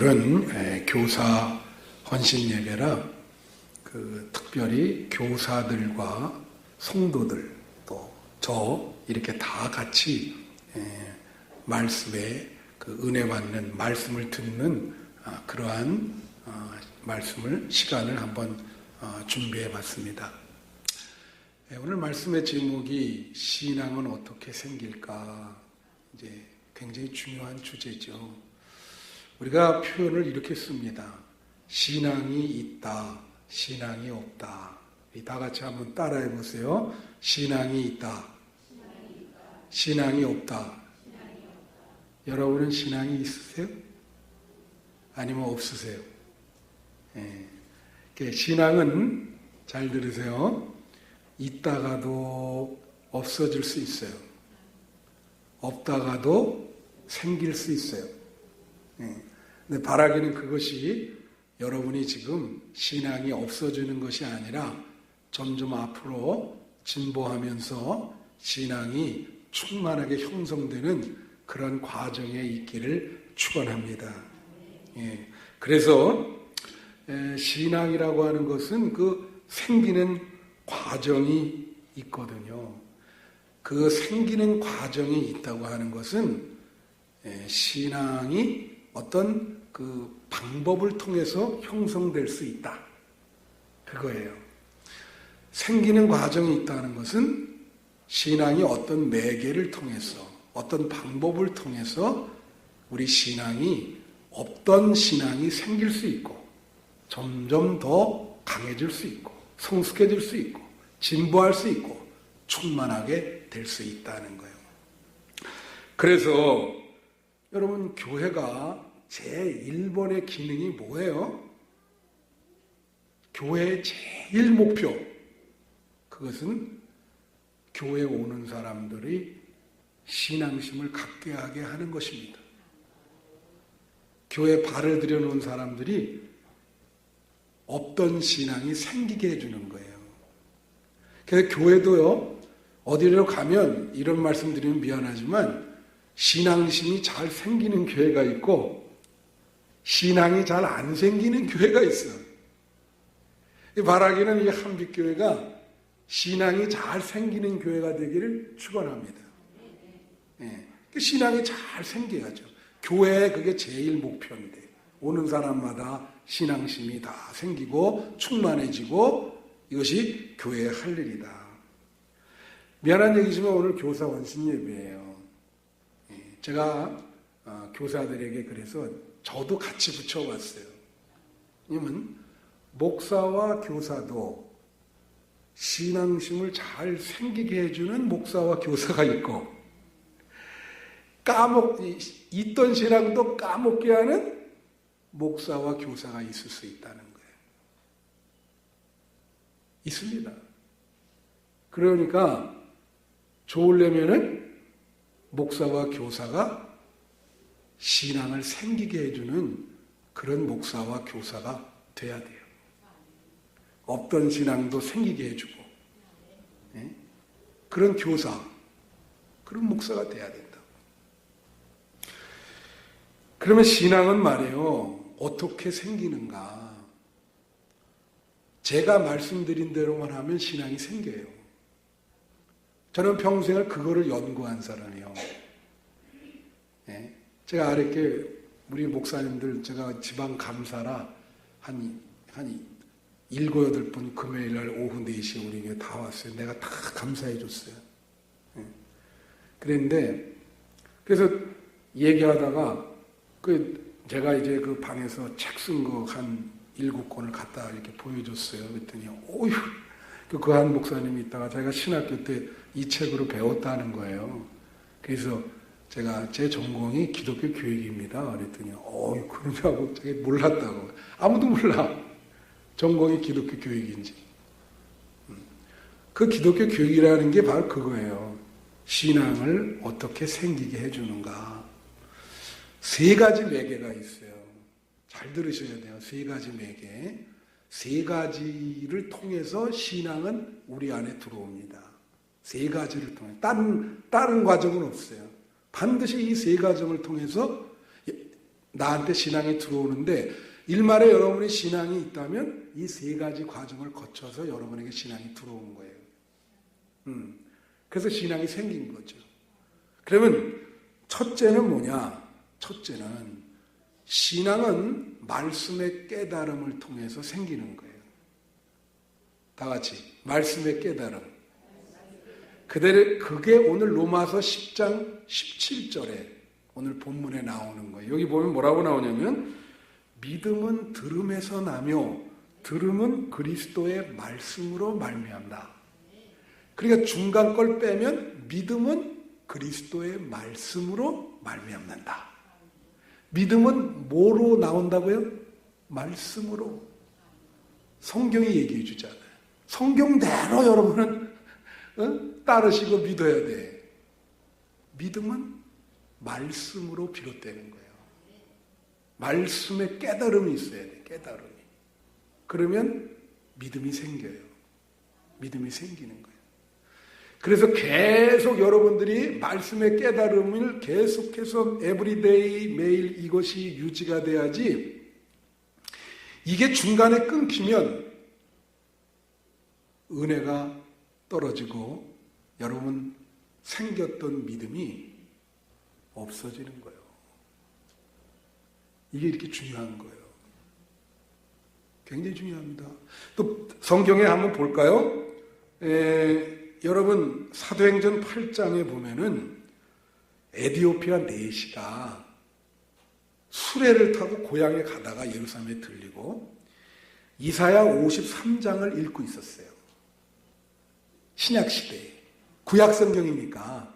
오늘은 교사 헌신 예배라 특별히 교사들과 성도들 또 저 이렇게 다 같이 말씀에 은혜 받는 말씀을 듣는 그러한 시간을 한번 준비해 봤습니다. 오늘 말씀의 제목이 신앙은 어떻게 생길까? 이제 굉장히 중요한 주제죠. 우리가 표현을 이렇게 씁니다. 신앙이 있다, 신앙이 없다. 다 같이 한번 따라해 보세요. 신앙이 있다, 신앙이 없다. 여러분은 신앙이 있으세요? 아니면 없으세요? 신앙은 잘 들으세요. 있다가도 없어질 수 있어요. 없다가도 생길 수 있어요. 근데 바라기는 그것이 여러분이 지금 신앙이 없어지는 것이 아니라 점점 앞으로 진보하면서 신앙이 충만하게 형성되는 그런 과정에 있기를 축원합니다. 그래서 신앙이라고 하는 것은 생기는 과정이 있거든요. 그 생기는 과정이 있다고 하는 것은 신앙이 어떤 방법을 통해서 형성될 수 있다. 그거예요. 생기는 과정이 있다는 것은 신앙이 어떤 매개를 통해서 어떤 방법을 통해서 우리 신앙이 없던 신앙이 생길 수 있고 점점 더 강해질 수 있고 성숙해질 수 있고 진보할 수 있고 충만하게 될 수 있다는 거예요. 그래서 여러분 교회가 제1번의 기능이 뭐예요? 교회의 제일 목표 그것은 교회에 오는 사람들이 신앙심을 갖게 하게 하는 것입니다. 교회에 발을 들여놓은 사람들이 없던 신앙이 생기게 해주는 거예요. 그래서 교회도요, 어디로 가면 이런 말씀 드리면 미안하지만 신앙심이 잘 생기는 교회가 있고 신앙이 잘 안 생기는 교회가 있어요. 바라기는 이 한빛교회가 신앙이 잘 생기는 교회가 되기를 축원합니다. 신앙이 잘 생겨야죠. 교회에 그게 제일 목표인데 오는 사람마다 신앙심이 다 생기고 충만해지고 이것이 교회의 할 일이다. 미안한 얘기지만 오늘 교사 헌신 예배예요. 제가 교사들에게 그래서 저도 같이 붙여봤어요. 왜냐면 목사와 교사도 신앙심을 잘 생기게 해주는 목사와 교사가 있고 있던 신앙도 까먹게 하는 목사와 교사가 있을 수 있다는 거예요. 있습니다. 그러니까 좋으려면은 목사와 교사가 신앙을 생기게 해주는 그런 목사와 교사가 돼야 돼요. 없던 신앙도 생기게 해주고 그런 교사, 그런 목사가 돼야 된다. 그러면 신앙은 말이에요. 어떻게 생기는가? 제가 말씀드린 대로만 하면 신앙이 생겨요. 저는 평생을 그거를 연구한 사람이에요. 제가 이렇게 우리 목사님들 제가 지방 감사라 한 7, 8분 금요일 날 오후 4시에 우리 교회 다 왔어요. 내가 다 감사해 줬어요. 그랬는데 그래서 얘기하다가 제가 이제 그 방에서 책 쓴 거 한 7권을 갖다 이렇게 보여줬어요. 그랬더니 오휴 그 한 목사님이 있다가 제가 신학교 때 이 책으로 배웠다는 거예요. 그래서 제가 제 전공이 기독교 교육입니다. 그랬더니 그러냐고 제가 몰랐다고. 아무도 몰라. 전공이 기독교 교육인지. 그 기독교 교육이라는 게 바로 그거예요. 신앙을 어떻게 생기게 해주는가. 3가지 매개가 있어요. 잘 들으셔야 돼요. 3가지 매개. 3가지를 통해서 신앙은 우리 안에 들어옵니다. 3가지를 통해. 다른 과정은 없어요. 반드시 이 3과정을 통해서 나한테 신앙이 들어오는데 일말에 여러분의 신앙이 있다면 이 세 가지 과정을 거쳐서 여러분에게 신앙이 들어온 거예요. 그래서 신앙이 생긴 거죠. 그러면 첫째는 뭐냐? 첫째는 신앙은 말씀의 깨달음을 통해서 생기는 거예요. 다 같이 말씀의 깨달음. 그게 오늘 로마서 10장 17절에 오늘 본문에 나오는 거예요. 여기 보면 뭐라고 나오냐면 믿음은 들음에서 나며 들음은 그리스도의 말씀으로 말미암다. 그러니까 중간 걸 빼면 믿음은 그리스도의 말씀으로 말미암는다. 믿음은 뭐로 나온다고요? 말씀으로. 성경이 얘기해 주잖아요. 성경대로 여러분은 따르시고 믿어야 돼. 믿음은 말씀으로 비롯되는 거예요. 말씀에 깨달음이 있어야 돼. 깨달음이. 그러면 믿음이 생겨요. 믿음이 생기는 거예요. 그래서 계속 여러분들이 말씀의 깨달음을 계속해서 에브리데이 매일 이것이 유지가 돼야지, 이게 중간에 끊기면 은혜가 떨어지고 여러분 생겼던 믿음이 없어지는 거예요. 이게 이렇게 중요한 거예요. 굉장히 중요합니다. 또 성경에 한번 볼까요? 여러분 사도행전 8장에 보면은 에디오피아 내시가 수레를 타고 고향에 가다가 예루살렘에 들리고 이사야 53장을 읽고 있었어요. 신약시대에. 구약성경이니까.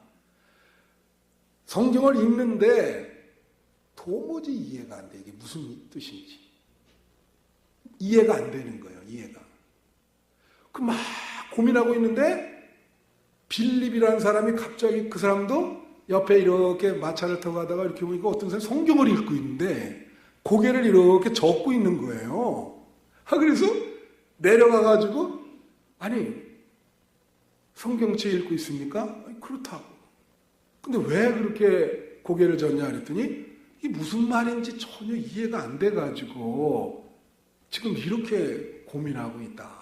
성경을 읽는데 도무지 이해가 안 돼. 이게 무슨 뜻인지. 이해가 안 되는 거예요. 이해가. 그 막 고민하고 있는데 빌립이라는 사람이 갑자기, 그 사람도 옆에 이렇게 마차를 타고 가다가 이렇게 보니까 어떤 사람이 성경을 읽고 있는데 고개를 이렇게 젓고 있는 거예요. 그래서 내려가가지고, 아니 성경책 읽고 있습니까? 아니, 그렇다고. 근데 왜 그렇게 고개를 젓냐 그랬더니 이게 무슨 말인지 전혀 이해가 안 돼가지고 지금 이렇게 고민하고 있다.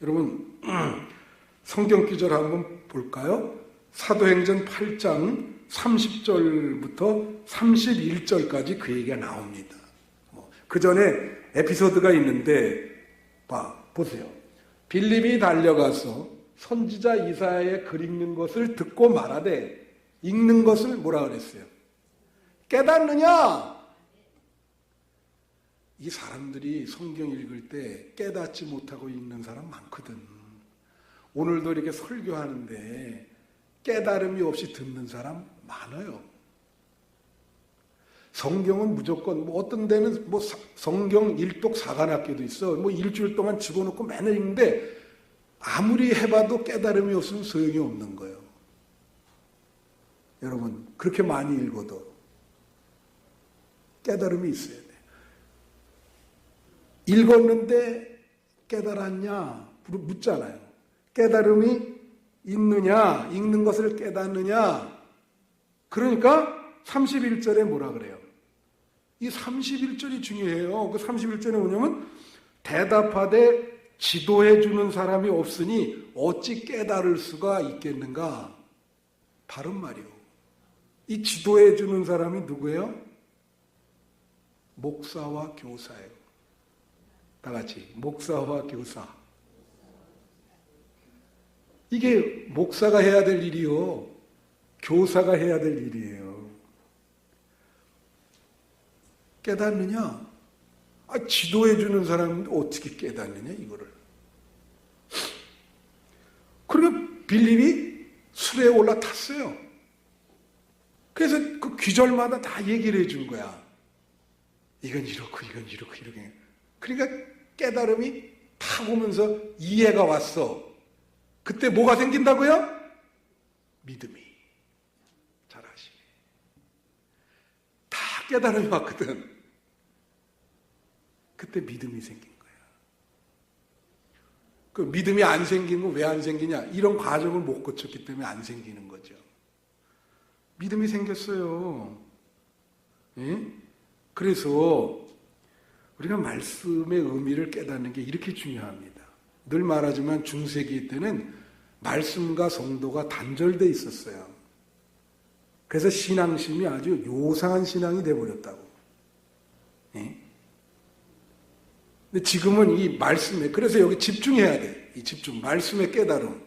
여러분 성경 기절 한번 볼까요? 사도행전 8장 30절부터 31절까지 그 얘기가 나옵니다. 그 전에 에피소드가 있는데 보세요. 빌립이 달려가서 선지자 이사야의 글 읽는 것을 듣고 말하되, 읽는 것을 뭐라 그랬어요? 깨닫느냐? 이 사람들이 성경 읽을 때 깨닫지 못하고 읽는 사람 많거든. 오늘도 이렇게 설교하는데 깨달음이 없이 듣는 사람 많아요. 성경은 무조건 어떤 데는 성경 일독 사관학교도 있어. 일주일 동안 집어넣고 맨날 읽는데 아무리 해봐도 깨달음이 없으면 소용이 없는 거예요. 여러분 그렇게 많이 읽어도 깨달음이 있어야 돼. 읽었는데 깨달았냐? 묻잖아요. 깨달음이 있느냐? 읽는 것을 깨닫느냐? 그러니까 31절에 뭐라 그래요? 이 31절이 중요해요. 그 31절에 뭐냐면 대답하되 지도해 주는 사람이 없으니 어찌 깨달을 수가 있겠는가? 바른 말이요. 이 지도해 주는 사람이 누구예요? 목사와 교사예요. 다 같이 목사와 교사. 이게 목사가 해야 될 일이요, 교사가 해야 될 일이에요. 깨닫느냐? 지도해 주는 사람은 어떻게 깨닫느냐 이거를. 그리고 빌립이 수레에 올라탔어요. 그래서 그 귀절마다 다 얘기를 해준 거야. 이건 이렇고 이건 이렇고 이렇게. 그러니까 깨달음이 탁 오면서 이해가 왔어. 그때 뭐가 생긴다고요? 믿음이. 잘 아시네. 다 깨달음이 왔거든. 그때 믿음이 생긴 거야. 그 믿음이 안 생긴 건 왜 안 생기냐? 이런 과정을 못 거쳤기 때문에 안 생기는 거죠. 믿음이 생겼어요. 예? 그래서 우리가 말씀의 의미를 깨닫는 게 이렇게 중요합니다. 늘 말하지만 중세기 때는 말씀과 성도가 단절되어 있었어요. 그래서 신앙심이 아주 요상한 신앙이 되어버렸다고. 예? 근데 지금은 이 말씀에, 그래서 여기 집중해야 돼. 이 집중, 말씀의 깨달음.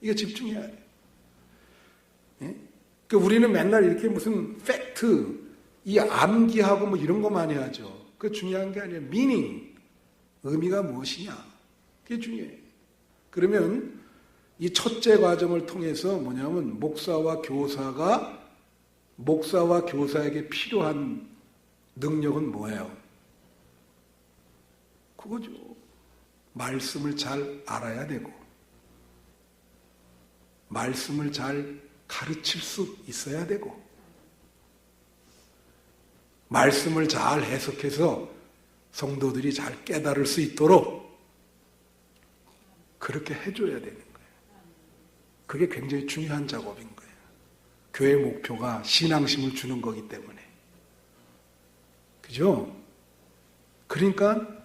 이거 집중해야 돼. 예? 그러니까 우리는 맨날 이렇게 무슨 팩트, 이 암기하고 뭐 이런 거 많이 하죠. 그게 중요한 게 아니에요. meaning, 의미가 무엇이냐. 그게 중요해요. 그러면 이 첫째 과정을 통해서 뭐냐면 목사와 교사에게 필요한 능력은 뭐예요? 그거죠. 말씀을 잘 알아야 되고, 말씀을 잘 가르칠 수 있어야 되고, 말씀을 잘 해석해서 성도들이 잘 깨달을 수 있도록 그렇게 해줘야 되는 거예요. 그게 굉장히 중요한 작업인 거예요. 교회 목표가 신앙심을 주는 거기 때문에. 그죠? 그러니까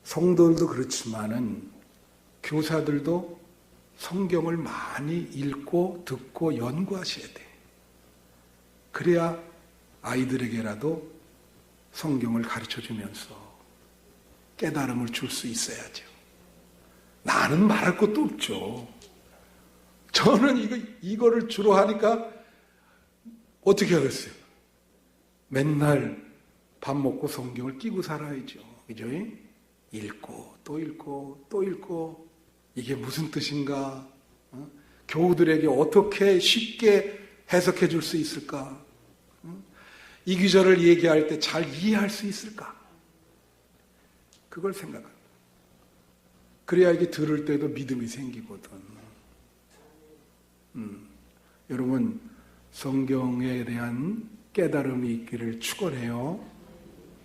성도들도 그렇지만은 교사들도 성경을 많이 읽고 듣고 연구하셔야 돼. 그래야 아이들에게라도 성경을 가르쳐주면서 깨달음을 줄 수 있어야죠. 나는 말할 것도 없죠. 저는 이거를 주로 하니까 어떻게 하겠어요? 맨날 밥 먹고 성경을 끼고 살아야죠. 그죠? 읽고 또 읽고 또 읽고 이게 무슨 뜻인가? 교우들에게 어떻게 쉽게 해석해 줄 수 있을까? 이 구절을 얘기할 때 잘 이해할 수 있을까? 그걸 생각합니다. 그래야 이게 들을 때도 믿음이 생기거든. 여러분, 성경에 대한 깨달음이 있기를 축원해요.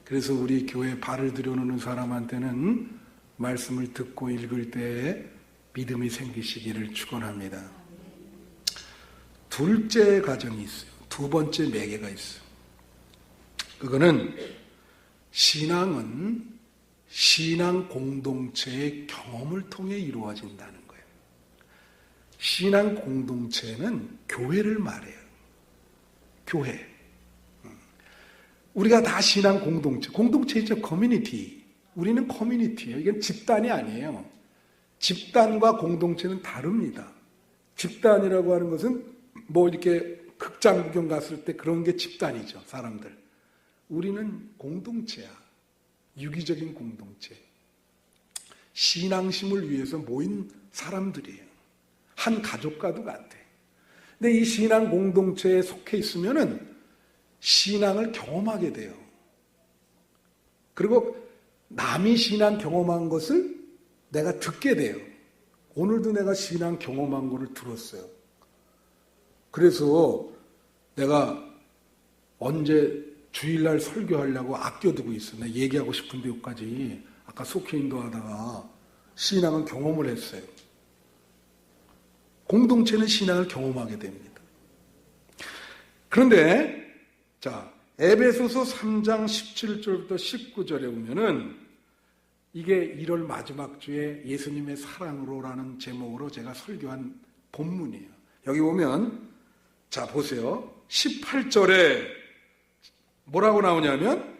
그래서 우리 교회 발을 들여놓는 사람한테는 말씀을 듣고 읽을 때 믿음이 생기시기를 축원합니다. 둘째 과정이 있어요. 두 번째 매개가 있어요. 그거는 신앙은 신앙 공동체의 경험을 통해 이루어진다는 거예요. 신앙 공동체는 교회를 말해요. 교회. 우리가 다 신앙 공동체이죠. 커뮤니티. 우리는 커뮤니티예요. 이건 집단이 아니에요. 집단과 공동체는 다릅니다. 집단이라고 하는 것은 뭐 이렇게 극장 구경 갔을 때 그런 게 집단이죠. 사람들. 우리는 공동체야. 유기적인 공동체. 신앙심을 위해서 모인 사람들이에요. 한 가족과도 같아. 근데 이 신앙 공동체에 속해 있으면은 신앙을 경험하게 돼요. 그리고 남이 신앙 경험한 것을 내가 듣게 돼요. 오늘도 내가 신앙 경험한 거를 들었어요. 그래서 내가 언제 주일날 설교하려고 아껴두고 있어. 내가 얘기하고 싶은데 여기까지 아까 속해 인도하다가 신앙은 경험을 했어요. 공동체는 신앙을 경험하게 됩니다. 그런데 자, 에베소서 3장 17절부터 19절에 보면은 이게 1월 마지막 주에 예수님의 사랑으로라는 제목으로 제가 설교한 본문이에요. 여기 보면 자 보세요. 18절에 뭐라고 나오냐면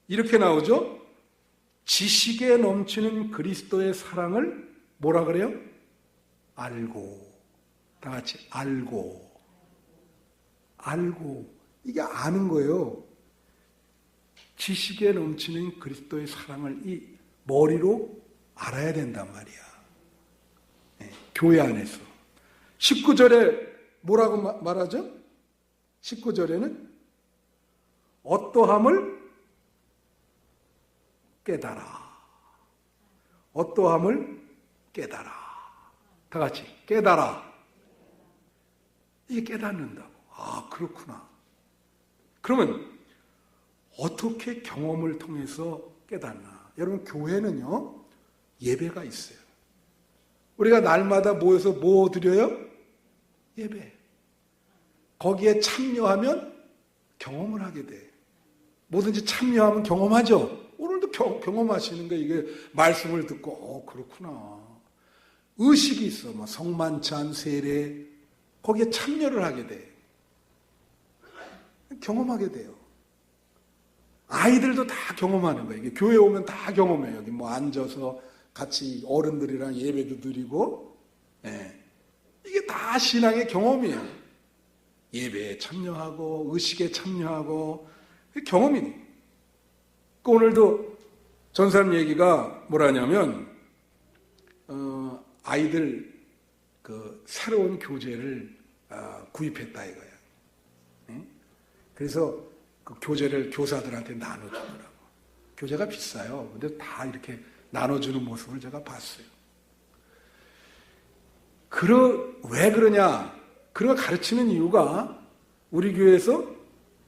이렇게 나오죠. 지식에 넘치는 그리스도의 사랑을 뭐라 그래요? 알고. 다 같이 알고. 이게 아는 거예요. 지식에 넘치는 그리스도의 사랑을 이 머리로 알아야 된단 말이야. 네, 교회 안에서. 19절에 뭐라고 말하죠? 19절에는 어떠함을 깨달아. 어떠함을 깨달아. 다 같이 깨달아. 이게 깨닫는다고. 아, 그렇구나. 그러면 어떻게 경험을 통해서 깨닫나? 여러분, 교회는요, 예배가 있어요. 우리가 날마다 모여서 뭐 드려요? 예배. 거기에 참여하면 경험을 하게 돼. 뭐든지 참여하면 경험하죠. 오늘도 경험하시는 거 이게 말씀을 듣고 그렇구나. 의식이 있어. 뭐 성만찬, 세례 거기에 참여를 하게 돼. 경험하게 돼요. 아이들도 다 경험하는 거예요. 이게 교회 오면 다 경험해요. 여기 뭐 앉아서 같이 어른들이랑 예배도 드리고, 이게 다 신앙의 경험이에요. 예배에 참여하고 의식에 참여하고 경험이네. 오늘도 전사님 얘기가 뭐라냐면 아이들 그 새로운 교재를 구입했다 이거야. 그래서 그 교재를 교사들한테 나눠주더라고. 교재가 비싸요. 근데 다 이렇게 나눠주는 모습을 제가 봤어요. 왜 그러냐? 그런 걸 가르치는 이유가 우리 교회에서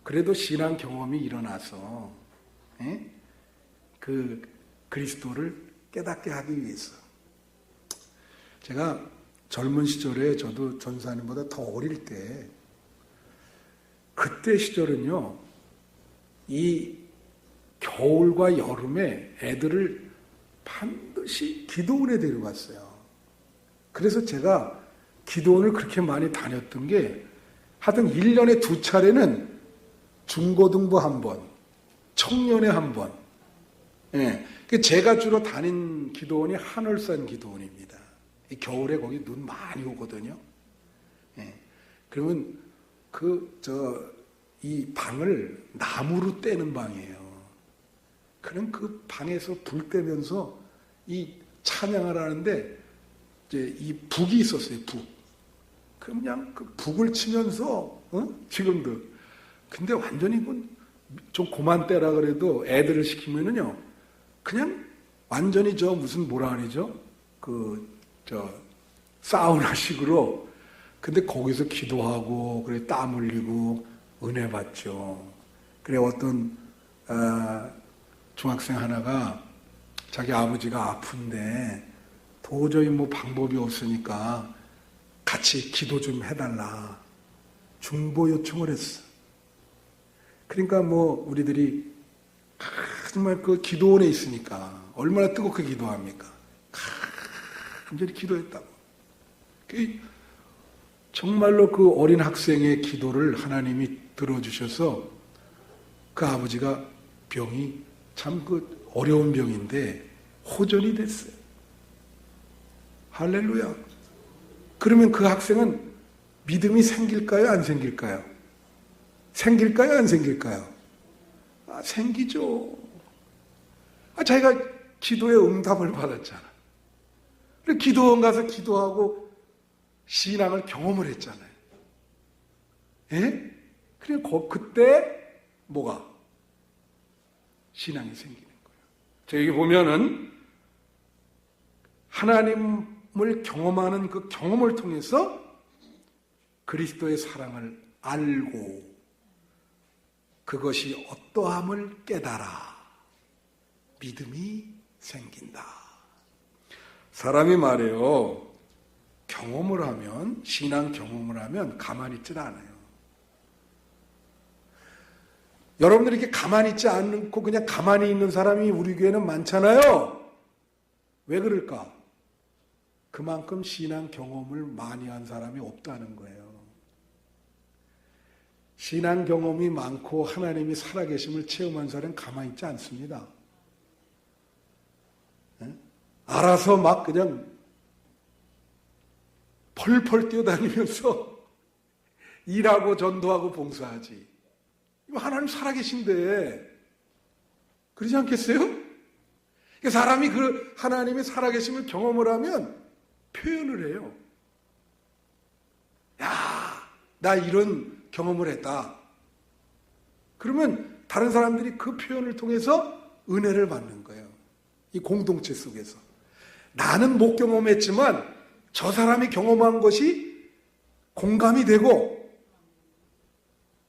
그래도 신앙 경험이 일어나서 그 그리스도를 깨닫게 하기 위해서. 제가 젊은 시절에 저도 전사님보다 더 어릴 때 그때 시절은요, 이 겨울과 여름에 애들을 반드시 기도원에 데려갔어요. 그래서 제가 기도원을 그렇게 많이 다녔던 게 하여튼 1년에 2차례는 중고등부 한 번, 청년회 한 번. 제가 주로 다닌 기도원이 한월산 기도원입니다. 겨울에 거기 눈 많이 오거든요. 그러면 이 방을 나무로 떼는 방이에요. 그럼 그 방에서 불 떼면서 이 찬양을 하는데 이제 이 북이 있었어요. 북. 그냥 그 북을 치면서 지금도. 근데 완전히 좀 그만 떼라 그래도 애들을 시키면은요, 그냥 완전히 무슨 뭐라 그러죠? 사우나식으로. 근데 거기서 기도하고 그래 땀 흘리고 은혜 받죠. 그래 어떤 중학생 하나가 자기 아버지가 아픈데 도저히 뭐 방법이 없으니까 같이 기도 좀 해달라 중보 요청을 했어. 그러니까 뭐 우리들이 정말 그 기도원에 있으니까 얼마나 뜨겁게 기도합니까? 간절히 기도했다고. 정말로 그 어린 학생의 기도를 하나님이 들어주셔서 그 아버지가 병이 참 어려운 병인데 호전이 됐어요. 할렐루야. 그러면 그 학생은 믿음이 생길까요? 안 생길까요? 생길까요? 안 생길까요? 생기죠. 자기가 기도의 응답을 받았잖아. 그래서 기도원 가서 기도하고 신앙을 경험을 했잖아요. 그리고 그때 뭐가? 신앙이 생기는 거예요. 자, 여기 보면은 하나님을 경험하는 그 경험을 통해서 그리스도의 사랑을 알고 그것이 어떠함을 깨달아 믿음이 생긴다. 사람이 말해요. 경험을 하면, 신앙 경험을 하면 가만히 있질 않아요. 여러분들이 이렇게 가만히 있지 않고 그냥 가만히 있는 사람이 우리 교회는 많잖아요. 왜 그럴까? 그만큼 신앙 경험을 많이 한 사람이 없다는 거예요. 신앙 경험이 많고 하나님이 살아계심을 체험한 사람은 가만히 있지 않습니다. 알아서 막 그냥 펄펄 뛰어다니면서 일하고 전도하고 봉사하지. 하나님 살아계신데 그러지 않겠어요? 사람이 그 하나님의 살아계심을 경험을 하면 표현을 해요. 야, 나 이런 경험을 했다. 그러면 다른 사람들이 그 표현을 통해서 은혜를 받는 거예요. 이 공동체 속에서. 나는 못 경험했지만 저 사람이 경험한 것이 공감이 되고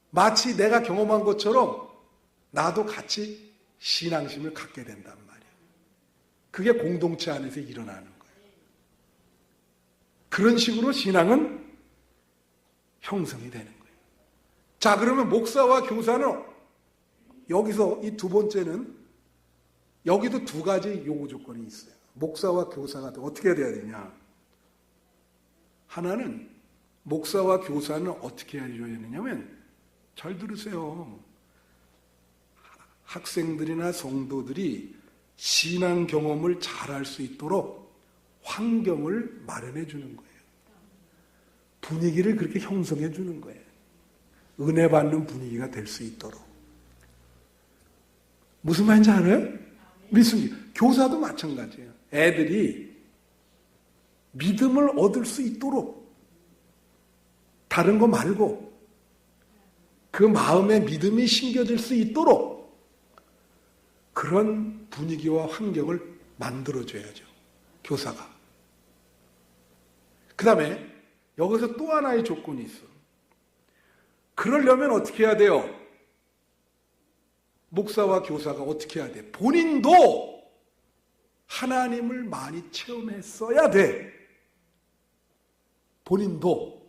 마치 내가 경험한 것처럼 나도 같이 신앙심을 갖게 된단 말이에요. 그게 공동체 안에서 일어나는 거예요. 그런 식으로 신앙은 형성이 되는 거예요. 자, 그러면 목사와 교사는 여기서 이 두 번째는 여기도 두 가지 요구 조건이 있어요. 목사와 교사가 어떻게 돼야 되냐. 하나는 목사와 교사는 어떻게 해줘야 되냐면 잘 들으세요. 학생들이나 성도들이 신앙 경험을 잘할 수 있도록 환경을 마련해 주는 거예요. 분위기를 그렇게 형성해 주는 거예요. 은혜 받는 분위기가 될 수 있도록. 무슨 말인지 알아요? 믿습니다. 교사도 마찬가지예요. 애들이 믿음을 얻을 수 있도록 다른 거 말고 그 마음에 믿음이 심겨질 수 있도록 그런 분위기와 환경을 만들어줘야죠. 교사가. 그 다음에 여기서 또 하나의 조건이 있어. 그러려면 어떻게 해야 돼요? 목사와 교사가 어떻게 해야 돼? 본인도 하나님을 많이 체험했어야 돼. 본인도.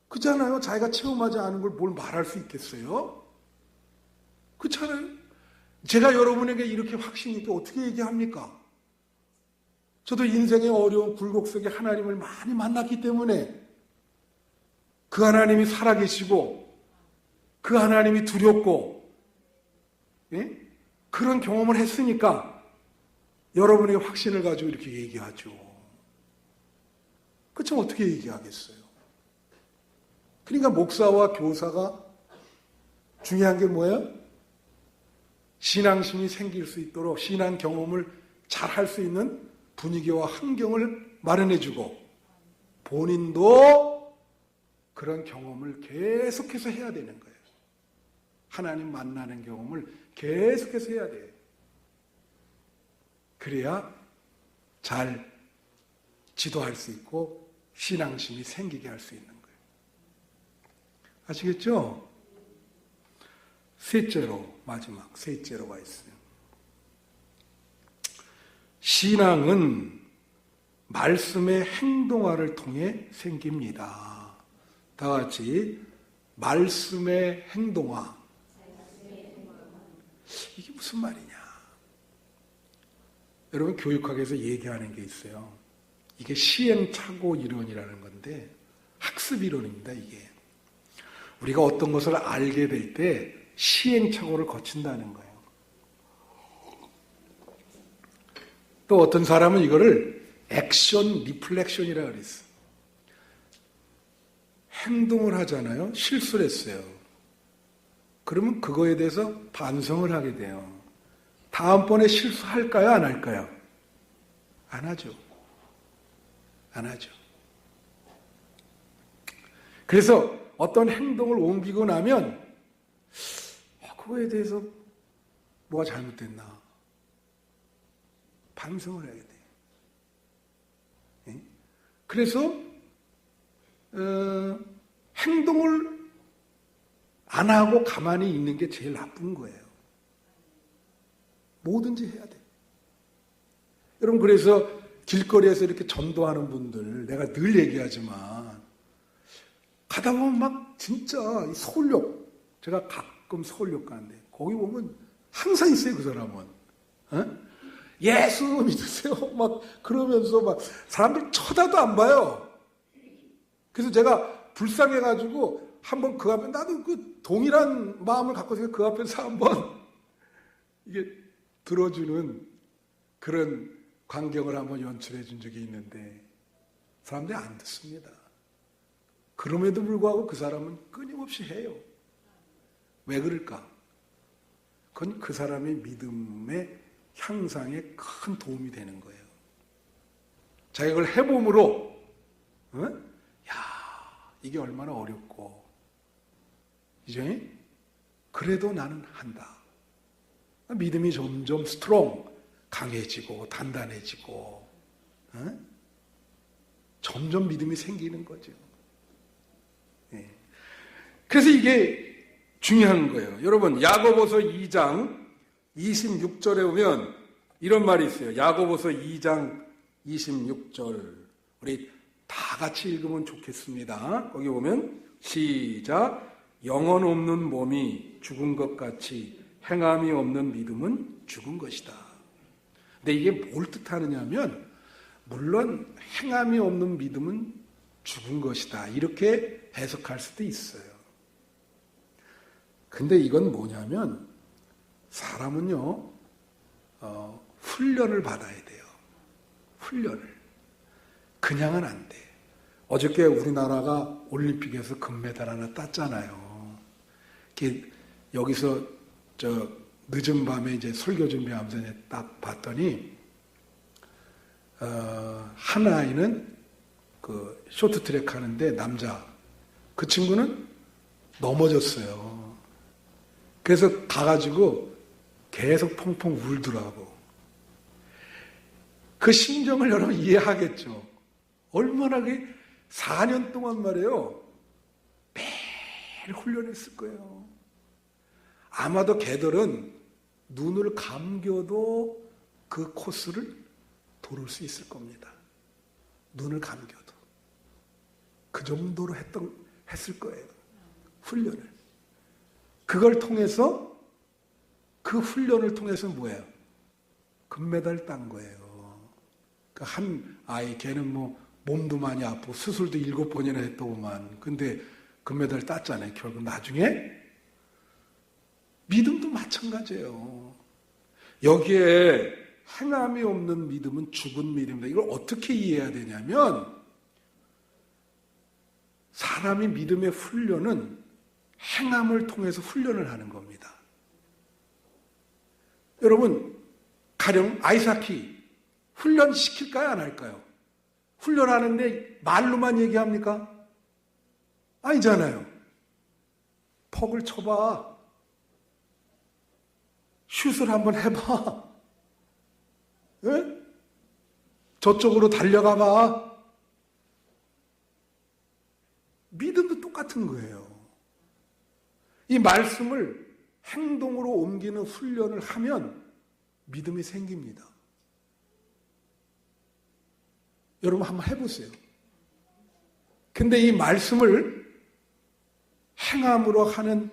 그렇잖아요. 자기가 체험하지 않은 걸 뭘 말할 수 있겠어요? 그렇잖아요. 제가 여러분에게 이렇게 확신 있게 어떻게 얘기합니까? 저도 인생의 어려운 굴곡 속에 하나님을 많이 만났기 때문에 그 하나님이 살아계시고 그 하나님이 두렵고 예? 그런 경험을 했으니까 여러분에게 확신을 가지고 이렇게 얘기하죠. 그렇죠? 어떻게 얘기하겠어요? 그러니까 목사와 교사가 중요한 게 뭐예요? 신앙심이 생길 수 있도록 신앙 경험을 잘 할 수 있는 분위기와 환경을 마련해주고 본인도 그런 경험을 계속해서 해야 되는 거예요. 하나님 만나는 경험을 계속해서 해야 돼요. 그래야 잘 지도할 수 있고 신앙심이 생기게 할 수 있는 거예요. 아시겠죠? 셋째로, 마지막 셋째로가 있어요. 신앙은 말씀의 행동화를 통해 생깁니다. 다 같이 말씀의 행동화. 이게 무슨 말이냐? 여러분 교육학에서 얘기하는 게 있어요. 이게 시행착오 이론이라는 건데 학습 이론입니다. 이게 우리가 어떤 것을 알게 될 때 시행착오를 거친다는 거예요. 또 어떤 사람은 이거를 액션 리플렉션이라고 그랬어요. 행동을 하잖아요. 실수를 했어요. 그러면 그거에 대해서 반성을 하게 돼요. 다음번에 실수할까요? 안 할까요? 안 하죠. 안 하죠. 그래서 어떤 행동을 옮기고 나면 그거에 대해서 뭐가 잘못됐나 반성을 해야 돼요. 그래서 행동을 안 하고 가만히 있는 게 제일 나쁜 거예요. 뭐든지 해야 돼. 여러분 그래서 길거리에서 이렇게 전도하는 분들 내가 늘 얘기하지만 가다 보면 막 진짜 서울역 제가 가끔 서울역 가는데 거기 보면 항상 있어요. 그 사람은 예수 믿으세요 막 그러면서 막 사람들 쳐다도 안 봐요. 그래서 제가 불쌍해가지고 한번 그 앞에 나도 그 동일한 마음을 갖고 있어요. 그 앞에서 한번 이게 들어주는 그런 광경을 한번 연출해 준 적이 있는데 사람들이 안 듣습니다. 그럼에도 불구하고 그 사람은 끊임없이 해요. 왜 그럴까? 그건 그 사람의 믿음의 향상에 큰 도움이 되는 거예요. 자기가 그걸 해봄으로 이게 얼마나 어렵고 이제 그래도 나는 한다. 믿음이 점점 강해지고 단단해지고 점점 믿음이 생기는 거죠. 그래서 이게 중요한 거예요. 여러분 야고보서 2장 26절에 보면 이런 말이 있어요. 야고보서 2장 26절 우리 다 같이 읽으면 좋겠습니다. 거기 보면 시작. 영혼 없는 몸이 죽은 것 같이 행함이 없는 믿음은 죽은 것이다. 근데 이게 뭘 뜻하느냐면 물론 행함이 없는 믿음은 죽은 것이다. 이렇게 해석할 수도 있어요. 근데 이건 뭐냐면 사람은요, 훈련을 받아야 돼요. 훈련을. 그냥은 안 돼. 어저께 우리나라가 올림픽에서 금메달 하나 땄잖아요. 여기서 늦은 밤에 이제 설교 준비하면서 딱 봤더니, 한 아이는 그 쇼트트랙 하는데 남자, 그 친구는 넘어졌어요. 그래서 가가지고 계속 펑펑 울더라고. 그 심정을 여러분 이해하겠죠? 얼마나 4년 동안 말이에요. 매일 훈련했을 거예요. 아마도 걔들은 눈을 감겨도 그 코스를 도를 수 있을 겁니다. 눈을 감겨도. 그 정도로 했을 거예요. 훈련을. 그걸 통해서, 그 훈련을 통해서 뭐예요? 금메달 딴 거예요. 그 한 아이, 걔는 뭐 몸도 많이 아프고 수술도 7번이나 했더구만. 근데 금메달 땄잖아요. 결국 나중에 믿음도 마찬가지예요. 여기에 행함이 없는 믿음은 죽은 믿음이다. 이걸 어떻게 이해해야 되냐면 사람이 믿음의 훈련은 행함을 통해서 훈련을 하는 겁니다. 여러분, 가령 아이스하키 훈련시킬까요? 안 할까요? 훈련하는데 말로만 얘기합니까? 아니잖아요. 퍽을 쳐봐. 슛을 한번 해봐. 예? 저쪽으로 달려가봐. 믿음도 똑같은 거예요. 이 말씀을 행동으로 옮기는 훈련을 하면 믿음이 생깁니다. 여러분 한번 해보세요. 근데 이 말씀을 행함으로 하는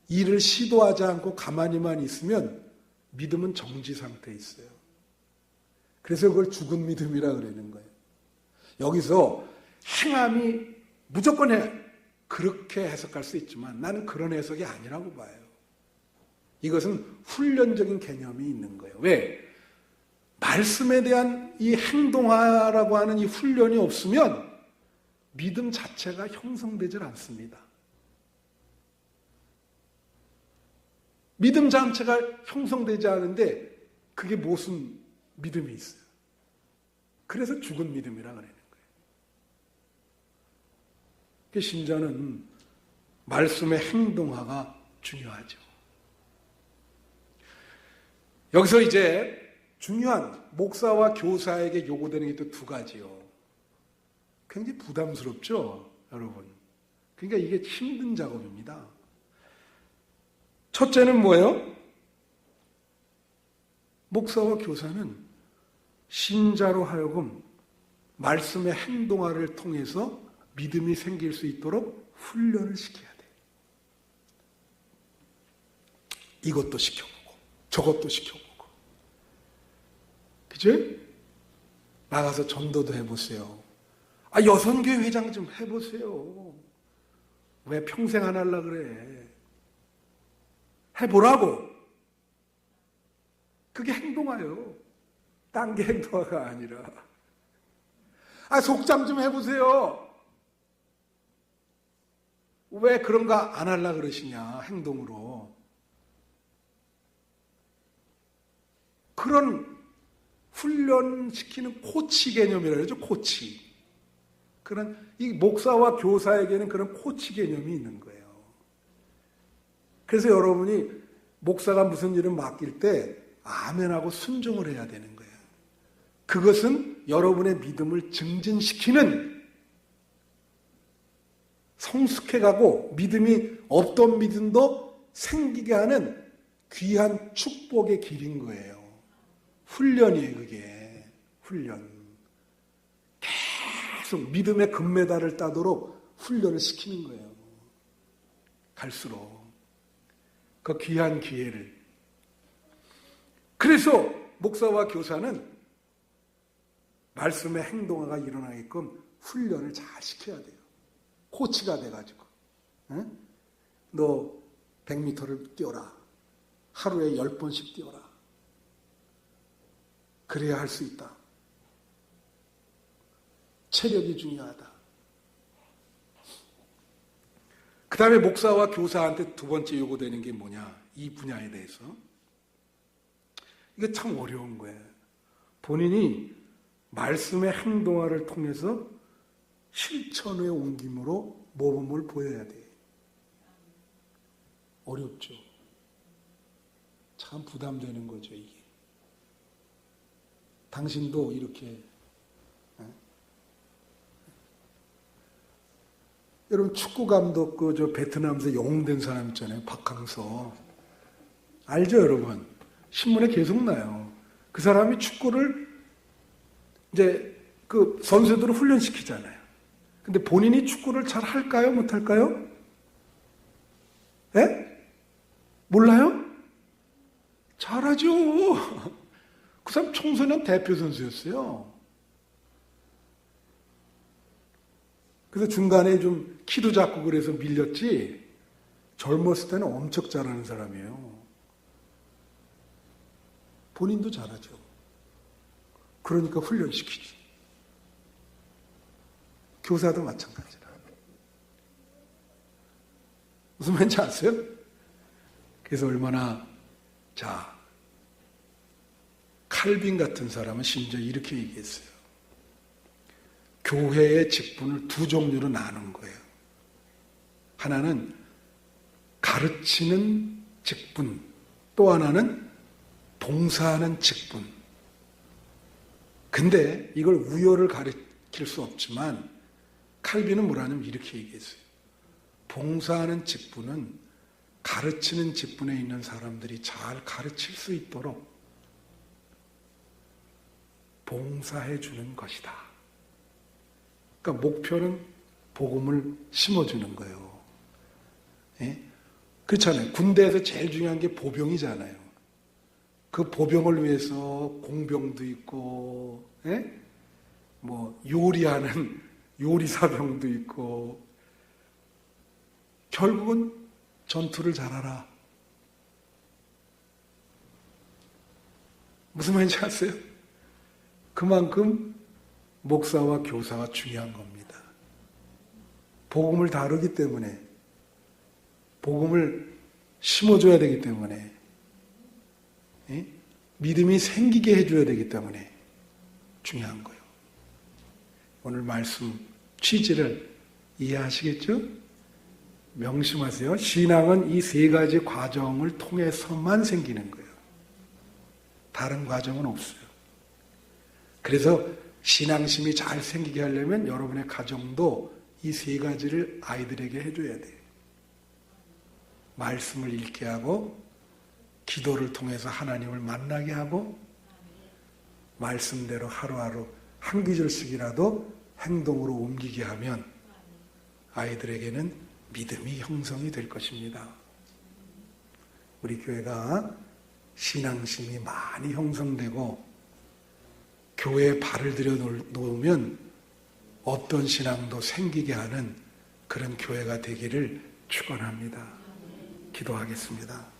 일을 시도하지 않고 가만히만 있으면 믿음은 정지 상태에 있어요. 그래서 그걸 죽은 믿음이라 그러는 거예요. 여기서 행함이 무조건 해. 그렇게 해석할 수 있지만 나는 그런 해석이 아니라고 봐요. 이것은 훈련적인 개념이 있는 거예요. 왜? 말씀에 대한 이 행동하라고 하는 이 훈련이 없으면 믿음 자체가 형성되질 않습니다. 믿음 자체가 형성되지 않은데 그게 무슨 믿음이 있어요. 그래서 죽은 믿음이라 그러는 거예요. 그 신자는 말씀의 행동화가 중요하죠. 여기서 이제 중요한 목사와 교사에게 요구되는 게 또 두 가지요. 굉장히 부담스럽죠, 여러분. 그러니까 이게 힘든 작업입니다. 첫째는 뭐예요? 목사와 교사는 신자로 하여금 말씀의 행동화를 통해서 믿음이 생길 수 있도록 훈련을 시켜야 돼. 이것도 시켜보고 저것도 시켜보고. 그죠? 나가서 전도도 해보세요. 여선교회 회장 좀 해보세요. 왜 평생 안 하려고 그래? 해보라고. 그게 행동화요. 딴 게 행동화가 아니라. 속장 좀 해보세요. 왜 그런 거 안 하려고 그러시냐, 행동으로. 그런 훈련시키는 코치 개념이라 그러죠, 코치. 그런, 이 목사와 교사에게는 그런 코치 개념이 있는 거예요. 그래서 여러분이 목사가 무슨 일을 맡길 때 아멘하고 순종을 해야 되는 거예요. 그것은 여러분의 믿음을 증진시키는, 성숙해가고 믿음이 없던 믿음도 생기게 하는 귀한 축복의 길인 거예요. 훈련이에요, 그게. 훈련. 계속 믿음의 금메달을 따도록 훈련을 시키는 거예요. 갈수록. 그 귀한 기회를. 그래서 목사와 교사는 말씀의 행동화가 일어나게끔 훈련을 잘 시켜야 돼요. 코치가 돼가지고. 응? 너 100m를 뛰어라. 하루에 10번씩 뛰어라. 그래야 할 수 있다. 체력이 중요하다. 그 다음에 목사와 교사한테 두 번째 요구되는 게 뭐냐? 이 분야에 대해서. 이게 참 어려운 거예요. 본인이 말씀의 행동화를 통해서 실천의 옮김으로 모범을 보여야 돼. 어렵죠. 참 부담되는 거죠, 이게. 당신도 이렇게. 여러분 축구 감독 저 베트남에서 영웅된 사람 있잖아요. 박항서. 알죠, 여러분? 신문에 계속 나요. 그 사람이 축구를 이제 그 선수들을 훈련시키잖아요. 근데 본인이 축구를 잘 할까요? 못 할까요? 예? 몰라요? 잘하죠. 그 사람 청소년 대표 선수였어요. 그래서 중간에 좀 키도 작고 그래서 밀렸지, 젊었을 때는 엄청 잘하는 사람이에요. 본인도 잘하죠. 그러니까 훈련시키지. 교사도 마찬가지라. 무슨 말인지 아세요? 그래서 얼마나, 자, 칼빈 같은 사람은 심지어 이렇게 얘기했어요. 교회의 직분을 두 종류로 나눈 거예요. 하나는 가르치는 직분, 또 하나는 봉사하는 직분. 근데 이걸 우열을 가리킬 수 없지만 칼빈은 뭐라냐면 이렇게 얘기했어요. 봉사하는 직분은 가르치는 직분에 있는 사람들이 잘 가르칠 수 있도록 봉사해 주는 것이다. 그러니까 목표는 복음을 심어주는 거예요. 예? 그렇잖아요. 군대에서 제일 중요한 게 보병이잖아요. 그 보병을 위해서 공병도 있고, 예? 뭐 요리하는 요리사병도 있고, 결국은 전투를 잘하라. 무슨 말인지 아세요? 그만큼 목사와 교사가 중요한 겁니다. 복음을 다루기 때문에, 복음을 심어줘야 되기 때문에, 예? 믿음이 생기게 해줘야 되기 때문에 중요한 거예요. 오늘 말씀 취지를 이해하시겠죠? 명심하세요. 신앙은 이 세 가지 과정을 통해서만 생기는 거예요. 다른 과정은 없어요. 그래서 신앙심이 잘 생기게 하려면 여러분의 가정도 이 세 가지를 아이들에게 해줘야 돼요. 말씀을 읽게 하고, 기도를 통해서 하나님을 만나게 하고, 말씀대로 하루하루 한 구절씩이라도 행동으로 옮기게 하면 아이들에게는 믿음이 형성이 될 것입니다. 우리 교회가 신앙심이 많이 형성되고 교회에 발을 들여 놓으면 어떤 신앙도 생기게 하는 그런 교회가 되기를 축원합니다. 기도하겠습니다.